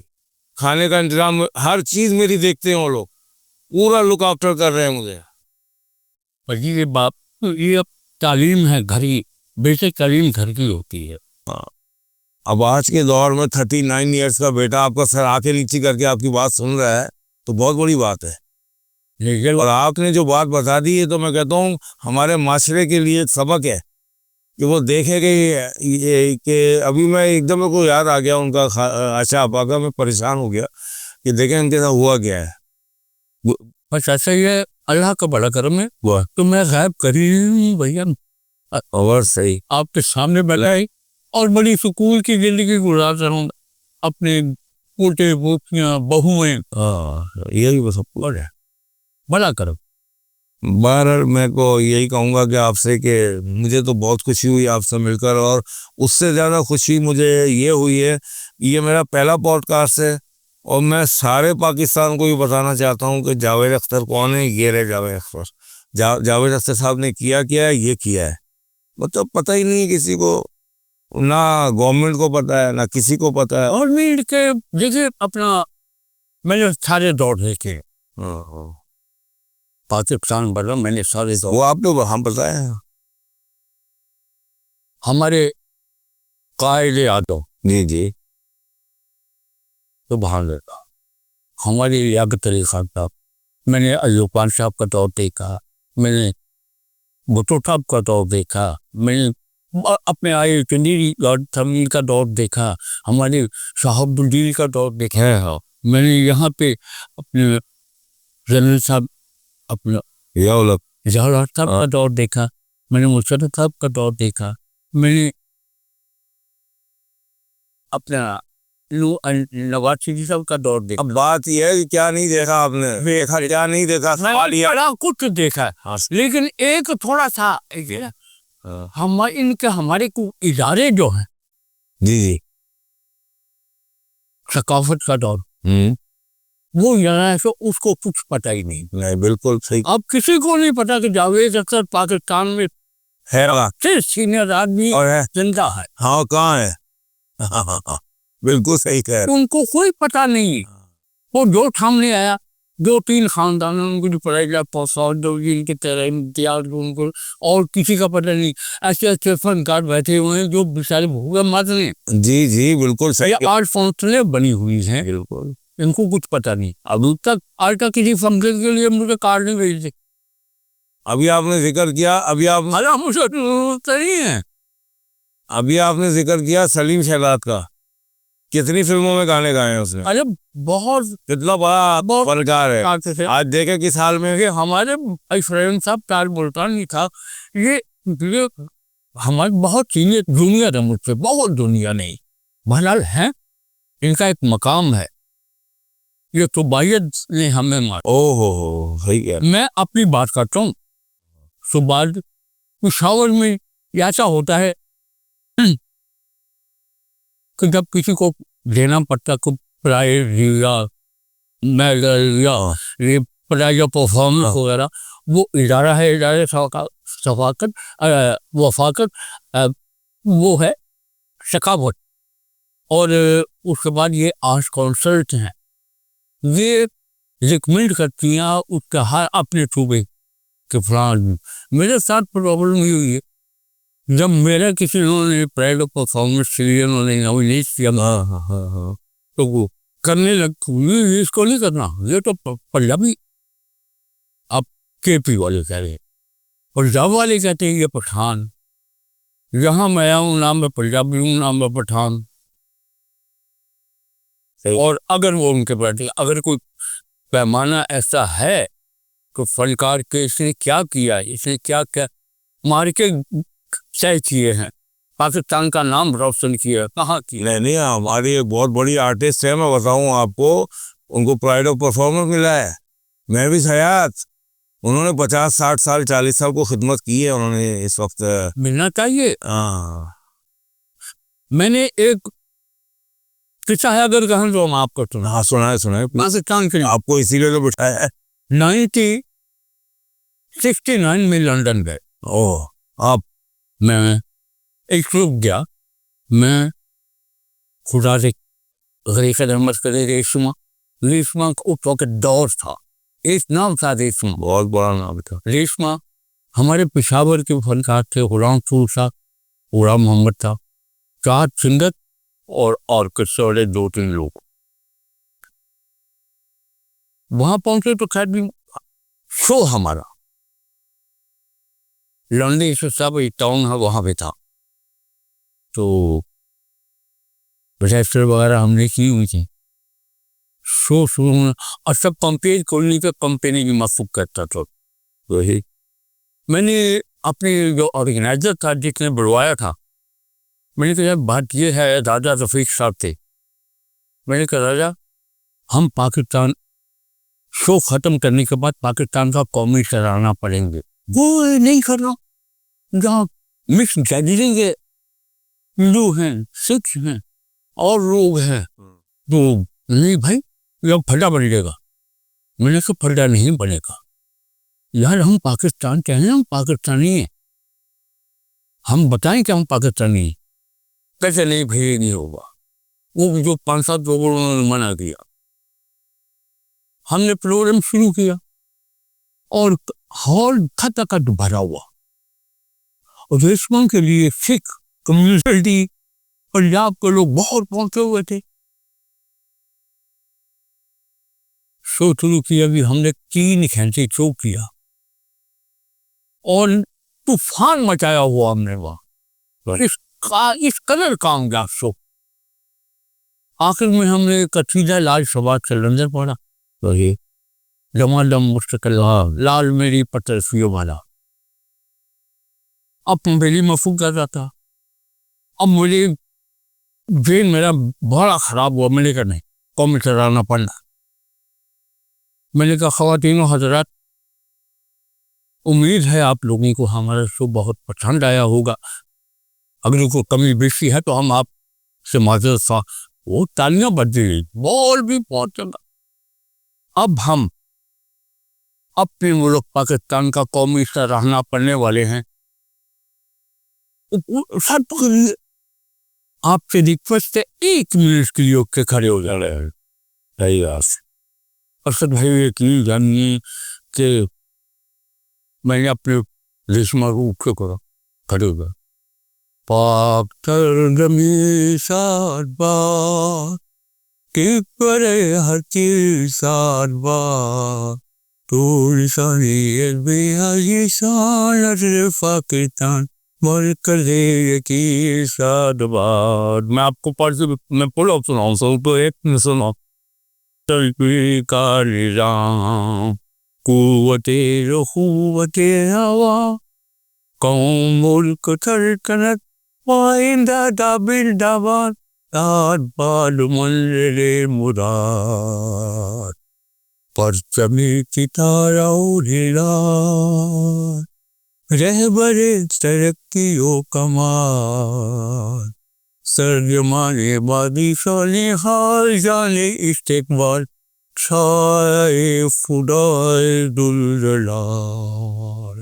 खाने का इंतजाम, हर चीज़ मेरी देखते हैं वो लोग, पूरा लुक आफ्टर कर रहे हैं मुझे। पर ये बाप ये अब तालीम है घर की, बेशक तालीम घर की होती है। हाँ, अब आज के दौर में 39 ईयर्स का बेटा आपका सर आके नीचे करके आपकी बात सुन रहा है तो बहुत बड़ी बात है। लेकिन और आपने जो बात बता दी है तो मैं कहता हूँ हमारे माशरे के लिए एक सबक है कि वो देखे कि अभी मैं एकदम मेरे को याद आ गया उनका आशा आपा का, मैं परेशान हो गया कि देखें उनके साथ हुआ क्या है। बस ऐसा ही है, अल्लाह का बड़ा करम है। तो मैं गायब करीम भैया और सही आपके सामने बैठा है और बड़ी सुकून की जिंदगी गुजार रहा हूँ। अपने पोते पोतियाँ बहुएं, यही बस सब है, बड़ा करम। बहरहाल मैं को यही कहूँगा कि आपसे कि मुझे तो बहुत खुशी हुई आपसे मिलकर, और उससे ज़्यादा खुशी मुझे ये हुई है ये मेरा पहला पॉडकास्ट है और मैं सारे पाकिस्तान को भी बताना चाहता हूँ कि जावेद अख्तर कौन है। ये रहे जावेद अख्तर। जावेद अख्तर साहब ने किया है, ये किया है। मतलब पता ही नहीं है किसी को, ना गवर्नमेंट को पता है ना किसी को पता है। और मीड के देखिए अपना मैंने सारे दौर देखे पाकिस्तान बड़ा, मैंने सारे दौर। वो आपने हम बताया हमारे कायदे यादव जी तो बाहर रहता, हमारी लियाकत अली खान साहब, मैंने अयूब खान साहब का दौर देखा, मैंने भुट्टो साहब का दौर देखा, मैंने अपने आए चंदीरी लॉर्ड तमीर का दौर देखा, हमारे शहाबुद्दीन का दौर देखा है। मैंने यहाँ पे अपने जनरल साहब अपना जवाहर साहब का दौर देखा, मैंने मुशर्रफ साहब का दौर देखा, मैंने अपना नवाज शरीफ साहब का दौर देखा। अब बात यह है कि क्या नहीं देखा आपने, क्या नहीं देखा, बड़ा कुछ देखा है, लेकिन एक थोड़ा सा हम इनके हमारे को इदारे जो हैं जी सकाफत का दौर, वो यहाँ से उसको कुछ पता ही नहीं। बिल्कुल सही। अब किसी को नहीं पता कि जावेद अख्तर पाकिस्तान में है सीनियर आदमी और है जिंदा है। हाँ कहाँ है बिल्कुल सही कह रहे। उनको कोई पता नहीं। वो जो सामने आया, 2-3 खानदान उनको पढ़ाई इनके तरह इम्तियाज उनको, और किसी का पता नहीं। ऐसे अच्छे फनकार बैठे हुए हैं जो बेचारे भूखे मर रहे हैं। जी बिल्कुल सही। आर्ट फंक्शनें बनी हुई हैं, बिल्कुल इनको कुछ पता नहीं। अभी तक आज का किसी फंक्शन के लिए मुझे कार्ड नहीं भेजे। अभी आपने जिक्र किया, मुझे नहीं है। अभी आपने जिक्र किया सलीम शहजाद का, कितनी फिल्मों में गाने गाए हैं उसने। अरे बहुत, कितना बड़ा फनकार है। आज देखे किस हाल में है। हमारे फ्रेंड साहब प्यार बोलता नहीं था, ये हमारे बहुत सीनियर जूनियर है मुझसे, बहुत दुनिया नहीं बहरहाल है। इनका एक मकाम है, ये तो बायद ने हमें मारा। ओहो सही है। मैं अपनी बात करता हूँ। सुबह पिशावर में ऐसा होता है कि जब किसी को देना पड़ता को प्राइज या मेडल या ये प्राइज परफॉर्मेंस वगैरह, वो इदारा है, इदारे सफाकत वफाकत, वो है सकावत। और उसके बाद ये आर्ट कॉन्सर्ट हैं, ये रिकमेंड करती हैं उसका हर अपने सूबे के फलान। मेरे साथ प्रॉब्लम ये हुई है, जब मेरा किसी ने प्राइड ऑफ परफॉर्मेंस के लिए उन्होंने नॉमिनेट किया तो वो करने लग, इसको नहीं करना, ये तो पंजाबी। अब केपी वाले कह रहे, पंजाब वाले कहते हैं ये पठान। यहाँ मैं आऊँ नाम में पंजाबी हूँ, नाम में पठान। और अगर वो उनके प्रति अगर कोई पैमाना ऐसा है तो फनकार के इसने क्या किया, इसने क्या क्या मार के तय किए हैं, पाकिस्तान का नाम रोशन किया, कहाँ किया। नहीं हमारी एक बहुत बड़ी आर्टिस्ट है, मैं बताऊं आपको, उनको प्राइड ऑफ परफॉर्मेंस मिला है। मैं भी हयात, उन्होंने 50-60 साल 40 साल को खिदमत की है उन्होंने, इस वक्त मिलना चाहिए। मैंने एक किस्सा है अगर कहें तो हम आपको सुना। हाँ सुनाए पाकिस्तान के आपको इसीलिए तो बिठाया है। 1969 में लंदन गए। ओह आप मैं एक रुक गया, मैं खुदा से गरीब रहमत करे, रेशमा उस वक्त दौर था, एक नाम था रेशमा, बहुत बड़ा नाम था। रेशमा हमारे पेशावर के फनकार थे, गुलाम फूल था, गुलाम मोहम्मद था, 4 सिंगर और ऑर्केस्ट्रा वाले 2-3 लोग। वहां पहुंचे तो खैर भी शो हमारा लंदन साहब एक टाउन है वहां पे था, तो रजिस्टर वगैरह हमने की हुई थी। शो शुरू में अच्छा कंपेयर खोलने का कंपनी भी मफूक करता था। वही मैंने अपने जो ऑर्गेनाइजर था जिसने बुलवाया था, मैंने कहा बात ये है, राजा रफीक साहब थे, मैंने कहा राजा हम पाकिस्तान शो ख़त्म करने के बाद पाकिस्तान का कौमी कराना पड़ेंगे। वो नहीं करना, जहाँ मिक्स गैदरिंग है, हिंदू हैं, सिख हैं, और लोग हैं तो नहीं भाई यह फटा बनेगा। मैंने कहा फटा नहीं बनेगा यार, हम पाकिस्तान के हैं, हम पाकिस्तानी हैं, हम बताएं कि हम पाकिस्तानी हैं। कैसे नहीं भाई नहीं होगा। वो जो 5-7 लोगों ने मना किया, हमने प्रोग्राम शुरू किया और हॉल खचाखच भरा हुआ। और रेशमा के लिए सिख कम्युनिटी पंजाब के लोग बहुत पहुंचे हुए थे। शो शुरू किया भी हमने 3 घंटे शो किया और तूफान मचाया हुआ हमने वहां। इस कलर कामयाब शो। आखिर में हमने कसीदा लाल शबाज से लंदन पढ़ा तो ये जमालम मुस्तकिल लाल मेरी पतरफियों वाला। अब पहली मफहूम कर रहा था। अब मुझे ब्रेन मेरा बड़ा खराब हुआ। मैंने कहा नहीं, कौमी तराना पढ़ना। मैंने कहा ख़वातीनो हज़रात, उम्मीद है आप लोगों को हमारा शो बहुत पसंद आया होगा। अगर कोई कमी बेशी है तो हम आपसे माज़रत सा। वो तालियां बज रही, बॉल भी बहुत चला। अब हम अपने मुल्क पाकिस्तान का कौमी सराहना पढ़ने वाले हैं। आपसे रिक्वेस्ट है 1 मिनट के लिए उठ के खड़े हो जा रहे हैं। सही बात। असद भाई यकीन जानिए कि मैंने अपने रेशमा को उठ के खड़े हो गया। पाक तरगमी साथ बात के करे हर चीज साथ बात तो इंसानियत बेहद शान पाकिस्तान मर कर दे यकीन साथ बात। मैं आपको मैं पूरा सुनाऊँ सब तो एक में सुनाऊँ। का निजाम कुव्वते रुखुव्वते हवा कौम मुल्क सल्तनत पाइंदा दाबिल दाबाद दाद बाल मंज़िले मुराद परचमे सितारा हिलाल रहबरे तरक्कियों कमाल सरजमाने बादी शाने हाल जाने इस्तेकबाल छाए फुदाए दुलजलाल।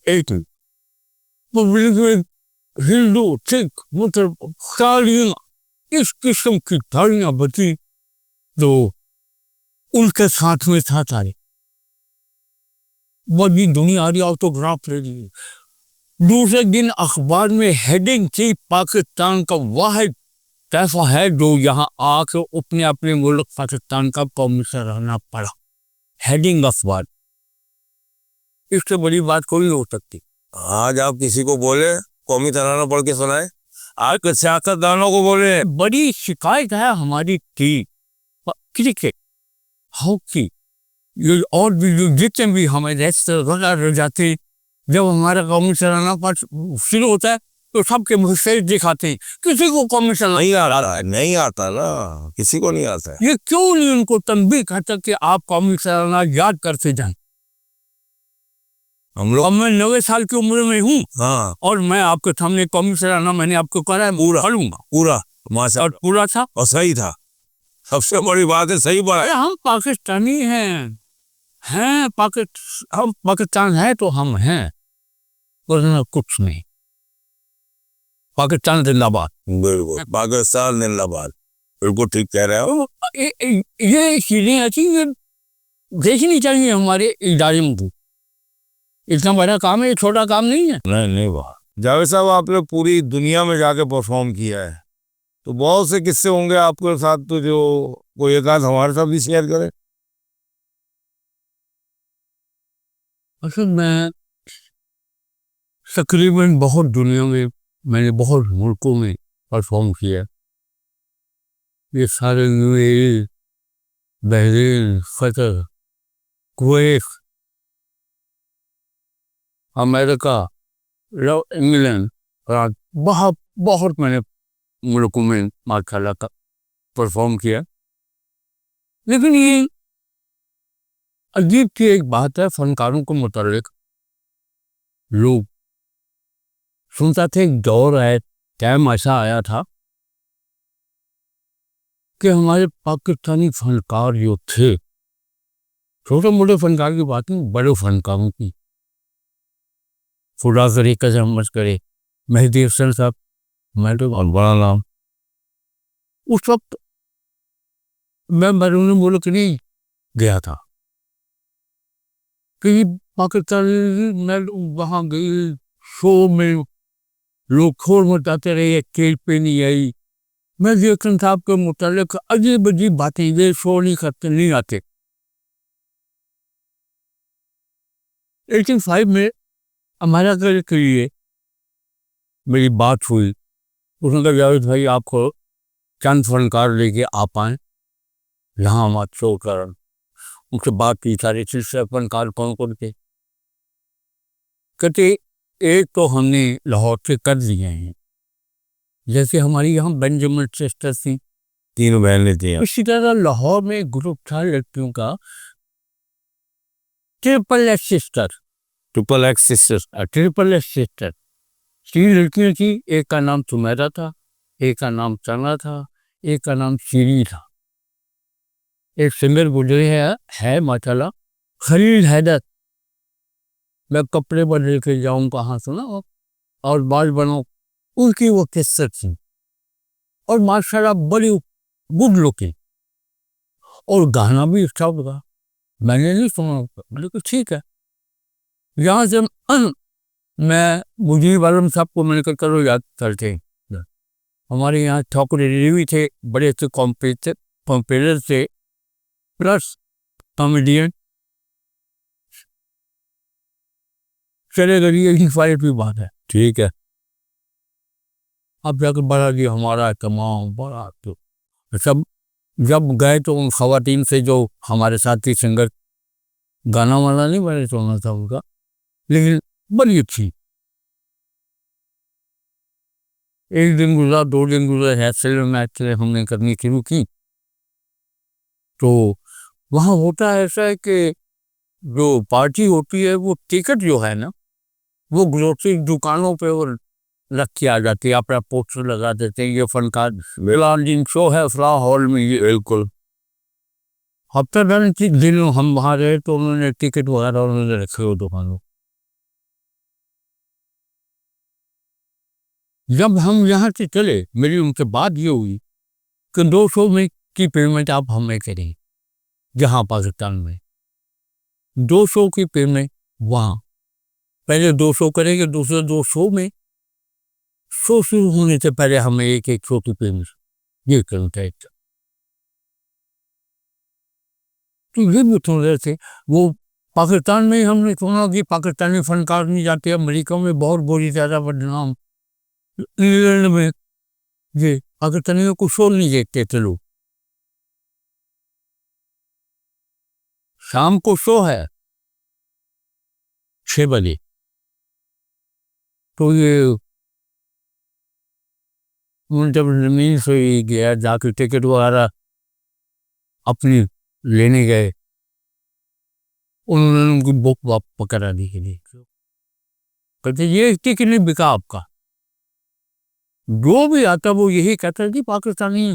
एक पब्लिक में हिंदू सिख मुसलमान तालियां इस किस्म की तालियां बची तो उनके साथ में साथ आए। बड़ी दुनिया आ रही ऑटोग्राफ ले लिए। दूसरे दिन अखबार में हेडिंग थी पाकिस्तान का वाहिद तहफा है जो यहाँ आके अपने अपने मुल्क पाकिस्तान का कौमी सराहना पड़ा। हेडिंग अखबार। इससे बड़ी बात कोई नहीं हो सकती। आज आप किसी को बोले कौमी तराना पढ़ के सुनाए, आज के सियासतदानों को बोले। बड़ी शिकायत है हमारी की क्रिकेट हॉकी ये और भी जो जितने भी हमें रह जाते, जब हमारा कौमी सराहना पाठ शुरू होता है तो सबके मुँह से दिखाते हैं। किसी को कौमी सराहना नहीं आता ना, किसी को नहीं आता है। ये क्यों नहीं उनको तंबीह करता कि आप कौमी सराहना याद करते जाएं। हम लोग, अब मैं 90 साल की उम्र में हूँ। हाँ, और मैं आपके सामने कौमी सराहना मैंने आपको करा है, पूरा पढ़ूंगा पूरा माशा और पूरा था और सही था। सबसे बड़ी बात है सही बात। हम पाकिस्तानी हैं हम पाकिस्तान है तो हम हैं, वरना कुछ नहीं। पाकिस्तान जिंदाबाद। बिल्कुल पाकिस्तान जिंदाबाद। बिल्कुल ठीक कह रहे हो। ये चीजें ऐसी देखनी चाहिए हमारे इदारे में। इतना बड़ा काम है, ये छोटा काम नहीं है। नहीं वाह जावेद साहब, आपने पूरी दुनिया में जाके परफॉर्म किया है तो बहुत से किस्से होंगे आपके साथ, तो जो कोई एक आध हमारे साथ भी शेयर करें। असल में तकरीबन बहुत दुनिया में मैंने बहुत मुल्कों में परफॉर्म किया। ये सारे UAE, Bahrain, Qatar, Kuwait, America, England, बहुत बहुत मैंने मुल्कों में माशाल्लाह का परफॉर्म किया। लेकिन ये अजीब की एक बात है फनकारों को मुतालिक। लोग सुनता थे एक दौर है टाइम ऐसा आया था कि हमारे पाकिस्तानी फनकार जो थे, छोटे मोटे फनकार की बात नहीं, बड़े फनकारों की, फुराद अली का जमत करे, मेहदी हसन साहब, मैं तो बहुत बड़ा नाम। उस वक्त मैं बैरून मुल्क नहीं गया था कि पाकिस्तान में वहाँ गई, शो में लोग खोर मचाते रहे, केल पे नहीं आई। मैं हसन साहब के मुतालिक अजीब अजीब बातें, ये शो नहीं करते, नहीं आते। 85 में हमारा घर के लिए मेरी बात हुई, उसने कहा जावेद भाई आपको चंद फनकार लेके आ पाए यहाँ मत शो कर। उनसे बात की, सारे सिलसिले फनकार कौन कौन थे, कहते एक तो हमने लाहौर से कर दिए हैं, जैसे हमारी यहाँ बेंजामिन सिस्टर थी, 3 बहनें थी। इसी तरह लाहौर में एक ग्रुप था लड़कियों का, triple x sister, triple x sister. Triple x sister 3 लड़कियां थी। एक का नाम सुमेरा था, एक का नाम चना था, एक का नाम शीरी था। एक सिंगर गुजरे है माशाल्लाह, खलील हैदर। मैं कपड़े बदल के जाऊं कहाँ सुना और बाल बनाऊं, उनकी वो किस्सत थी। और माशाल्लाह बड़ी गुड लुकिंग, और गाना भी अच्छा होगा। मैंने नहीं सुना, लेकिन ठीक है। यहाँ से मैं मुजीब आलम साहब को मैंने कहा करो याद करते हैं, हमारे यहाँ ठाकुर भी थे, बड़े अच्छे कॉम्पेटर थे, प्लस कॉमेडियन। चले गई फाइल भी बात है, ठीक है। अब जाकर बड़ा जी हमारा तमाम बड़ा तो सब जब गए तो उन खवातीन से जो हमारे साथी सिंगर, गाना वाला नहीं मैंने सुना था उनका, लेकिन बड़ी अच्छी। एक दिन गुजरा, 2 दिन गुजरा, हैसल मैच हमने करनी शुरू की। तो वहाँ होता है ऐसा है कि जो पार्टी होती है वो टिकट जो है ना, वो ग्रोसरी दुकानों पे वो रख के आ जाती है, अपना पोस्टर लगा देते हैं, ये फनकार फिलहाल दिन शो है फला हॉल में। ये बिल्कुल हफ्ता दिन हम वहाँ रहे तो उन्होंने टिकट वगैरह उन्होंने रखे हो दुकानों। जब हम यहाँ से चले, मेरी उनसे बात ये हुई कि 200 में की पेमेंट आप हमें करें, जहाँ पाकिस्तान में 200 की पेमेंट, वहाँ पहले 200 करेंगे, दूसरे 200 में शो शुरू होने से पहले हमें एक छोटी पेमेंट ये करना चाहिए। तो ये भी सुन रहे थे वो पाकिस्तान में, हमने सुना कि पाकिस्तानी फनकार नहीं जाते, अमेरिका में बहुत बुरी ज्यादा बदनाम, इंग्लैंड में ये पाकिस्तानियों को शो नहीं देखते थे लोग। शाम को शो है 6 बजे, तो ये जब जमीन से गया जाकर टिकट वगैरह अपनी लेने गए, उन्होंने उनकी बुक वापस करा दी के लिए, कहते ये टिकट नहीं बिका आपका। जो भी आता वो यही कहता है कि पाकिस्तानी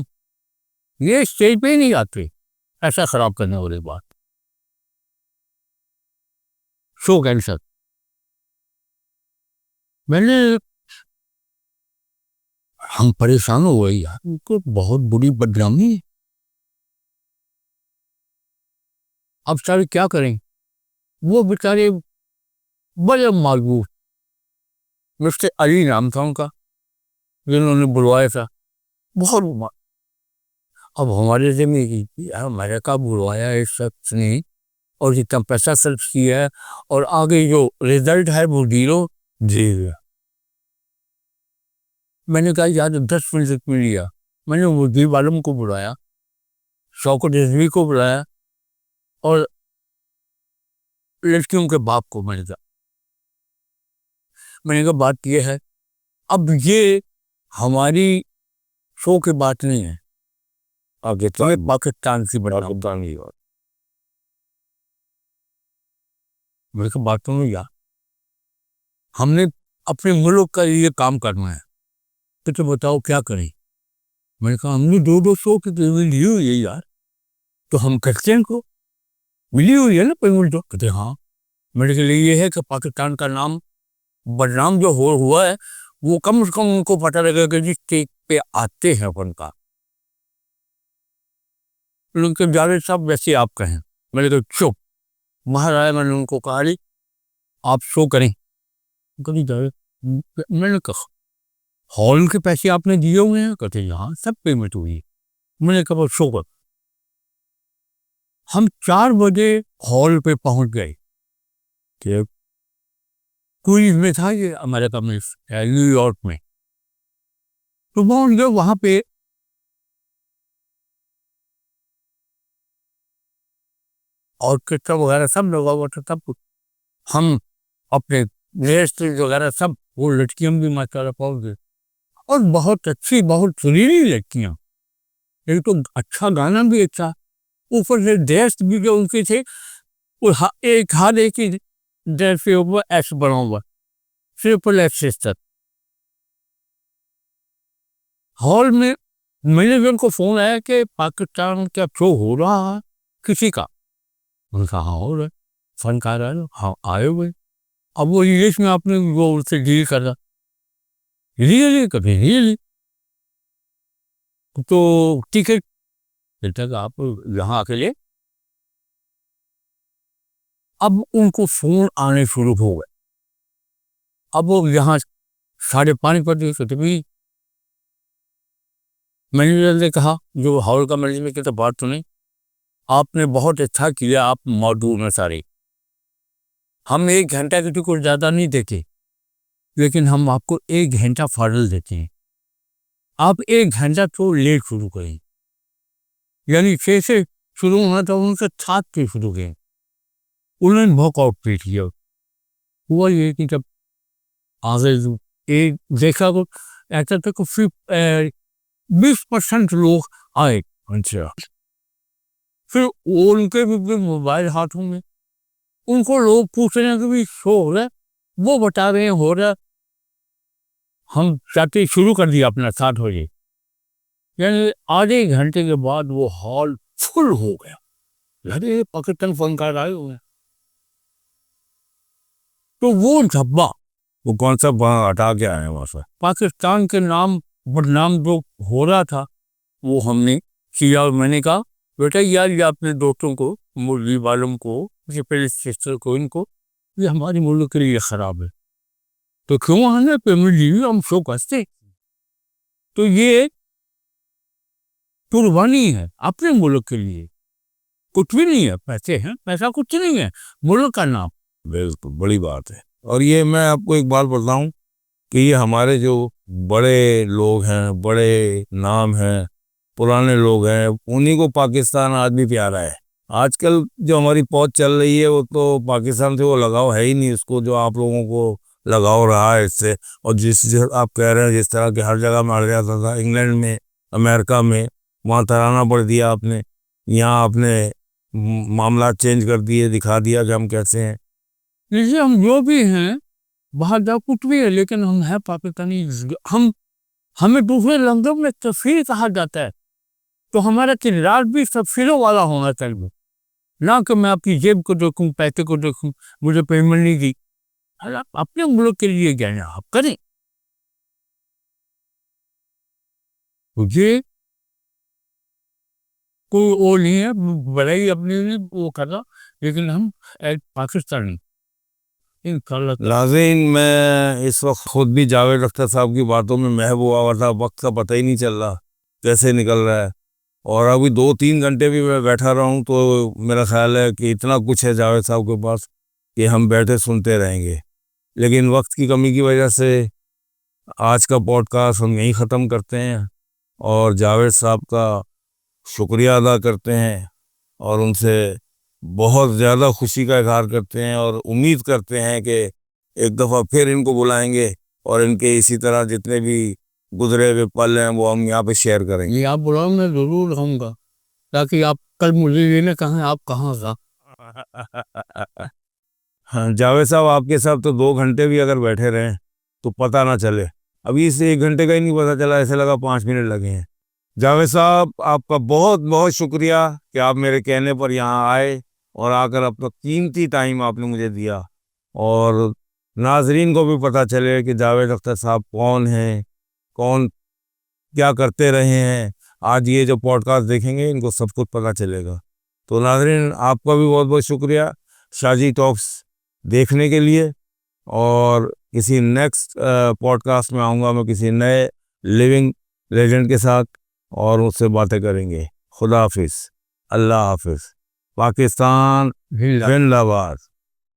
ये स्टेज पे नहीं आते, ऐसा खराब करने वाली बात। Show cancer. मैंने हम परेशान हो गए यार, उनको बहुत बुरी बदनामी है। अब सारे क्या करें, वो बेचारे बड़े मालूम, मिस्टर अली नाम था उनका, जिन्होंने बुलवाया था, बहुत। अब हमारे से मेरे का बुलवाया इस शख्स ने, और जितना पैसा सर्च किया है, और आगे जो रिजल्ट है वो 0। जी। मैंने कहा यार 10 मिनट में लिया, मैंने मुजीब आलम को बुलाया, शौकत रिजवी को बुलाया, और लड़कियों के बाप को। मैंने कहा बात यह है, अब ये हमारी शो की बात नहीं है, आगे तो पाकिस्तान की बड़ा पाकिस्तान की बात। मेरे को बातों में यार, हमने अपने मुल्क का ये काम करना है, कहते बताओ क्या करें। मैंने कहा हमने 200 की पेमेंट ली हुई है यार, तो हम करते हैं को मिली हुई है ना पेमेंट। तो कहते हाँ। मेरे के लिए ये है कि पाकिस्तान का नाम बदनाम जो हुआ है वो कम से कम उनको पता लगेगा कि जिस स्टेज पे आते हैं फनकार। उनके जावेद साहब वैसे आप कहें। मैंने कहा चुप। महाराज मैंने उनको कहा आप शो करें। कभी जावेद मैंने कहा हॉल के पैसे आपने दिए हुए हैं। कहते यहाँ सब पेमेंट हुई है। मैंने कहा शो कर। हम 4 बजे हॉल पे पहुंच गए। क्वींस में था ये, अमेरिका में, न्यूयॉर्क में। तो पहुंच गए वहां पे। ऑर्केस्ट्रा वगैरह सब लगा हुआ था, सब कुछ। हम अपने रेस्ट वगैरह सब, वो लड़कियां भी माशाल्लाह पहुंच गए, और बहुत अच्छी, बहुत सुरीली लड़कियां। एक तो अच्छा गाना भी अच्छा, ऊपर से ड्रेस भी जो उनके थे वो एक हाथ एक ही ड्रेस के ऊपर एस बना हुआ, ट्रिपल एक्स तक। हॉल में मैनेजर को फोन आया कि पाकिस्तान का शो हो रहा है किसी का। उनका हाँ हो रहा है, फनकार आए, हाँ आए हुए। अब वो इंग्लिश में आपने वो उससे डील कर रहा, रियली कभी रियली। तो टिकट तक आप यहाँ अकेले। अब उनको फोन आने शुरू हो गए। अब वो यहाँ 5:30 बजे भी मैनेजर ने कहा, जो हॉल का मैनेजर की तो बात सुनी, आपने बहुत अच्छा किया, आप मौजूद हैं सारे। हम 1 घंटा की टिकट ज़्यादा नहीं देते, लेकिन हम आपको 1 घंटा फाइनल देते हैं। आप 1 घंटा तो लेट शुरू करें, यानी 6 से शुरू होना था, उनसे 7 से शुरू करें। उन्होंने वॉकआउट पे किया। हुआ ये कि जब आगे एक देखा तो ऐसा था कि 20% लोग आए। अच्छा, फिर उनके भी मोबाइल हाथों में, उनको लोग पूछ रहे हैं कि भी शो हो रहा है, वो बता रहे हैं हो रहा। हम चाहते शुरू कर दिया अपना 7 बजे, यानी आधे घंटे के बाद वो हॉल फुल हो गया। अरे पाकिस्तान फनकार आए हुए हैं। तो वो धब्बा, वो कौन सा वहाँ हटा के आए हैं वहाँ से? पाकिस्तान के नाम बदनाम जो हो रहा था वो हमने किया। और मैंने कहा बेटा यार, ये अपने दोस्तों को, मुर्गी वालों को, ये पहले सिस्टर को, इनको, ये हमारी मुल्क के लिए खराब है, तो क्यों आने पेमेंट दी, हम शो करते। तो ये कुर्बानी है अपने मुल्क के लिए, कुछ भी नहीं है। पैसे हैं, पैसा कुछ नहीं है, मुल्क का नाम। बिल्कुल बड़ी बात है। और ये मैं आपको एक बात बताऊं कि ये हमारे जो बड़े लोग हैं, बड़े नाम हैं, पुराने लोग हैं, उन्हीं को पाकिस्तान आज भी प्यारा है। आजकल जो हमारी पहुंच चल रही है वो तो पाकिस्तान से वो लगाव है ही नहीं उसको, जो आप लोगों को लगाव रहा है इससे। और जिस आप कह रहे हैं जिस तरह के हर जगह मार जाता था, इंग्लैंड में, अमेरिका में, वहाँ तराना पड़ दिया आपने, यहाँ आपने मामला चेंज कर दिए, दिखा दिया कि हम कैसे हैं। जैसे हम जो भी हैं, बाहर जा कुछ भी है, लेकिन हम हैं पाकिस्तानी। हम हमें दूसरे लफ्जों में तफसीर कहा जाता है, तो हमारा किरदार भी तफसीरों वाला होना चाहिए, ना कि मैं आपकी जेब को देखूं, पैसे को देखूं, मुझे पेमेंट नहीं दी। अरे आप अपने मुल्क के लिए क्या है आप करें। मुझे कोई वो नहीं है, बड़ा ही अपने लिए वो कर रहा, लेकिन हम पाकिस्तानी। नाज़रीन, मैं इस वक्त खुद भी जावेद अख्तर साहब की बातों में महव हुआ हुआ था। वक्त का पता ही नहीं चल रहा कैसे निकल रहा है, और अभी 2-3 घंटे भी मैं बैठा रहा हूँ तो मेरा ख्याल है कि इतना कुछ है जावेद साहब के पास कि हम बैठे सुनते रहेंगे। लेकिन वक्त की कमी की वजह से आज का पॉडकास्ट हम यहीं ख़त्म करते हैं, और जावेद साहब का शुक्रिया अदा करते हैं, और उनसे बहुत ज़्यादा खुशी का इजहार करते हैं, और उम्मीद करते हैं कि एक दफ़ा फिर इनको बुलाएंगे, और इनके इसी तरह जितने भी गुजरे हुए पल हैं वो हम यहाँ पे शेयर करेंगे। ये आप बुलाओ, मैं ज़रूर रहूँगा, ताकि आप कल मुझे ये ना कहें आप कहाँ था। हाँ जावेद साहब, आपके साथ तो 2 घंटे भी अगर बैठे रहें तो पता ना चले। अभी इसे 1 घंटे का ही नहीं पता चला, ऐसे लगा 5 मिनट लगे हैं। जावेद साहब, आपका बहुत बहुत शुक्रिया कि आप मेरे कहने पर यहाँ आए और आकर अपना कीमती टाइम आपने मुझे दिया, और नाजरीन को भी पता चले कि जावेद अख्तर साहब कौन हैं, कौन क्या करते रहे हैं। आज ये जो पॉडकास्ट देखेंगे इनको सब कुछ पता चलेगा। तो नाजरीन, आपका भी बहुत बहुत शुक्रिया शाजी टॉक्स देखने के लिए, और किसी नेक्स्ट पॉडकास्ट में आऊँगा मैं किसी नए लिविंग लेजेंड के साथ, और उससे बातें करेंगे। खुदा हाफिज़, अल्लाह हाफिज़, पाकिस्तान जिंदाबाद।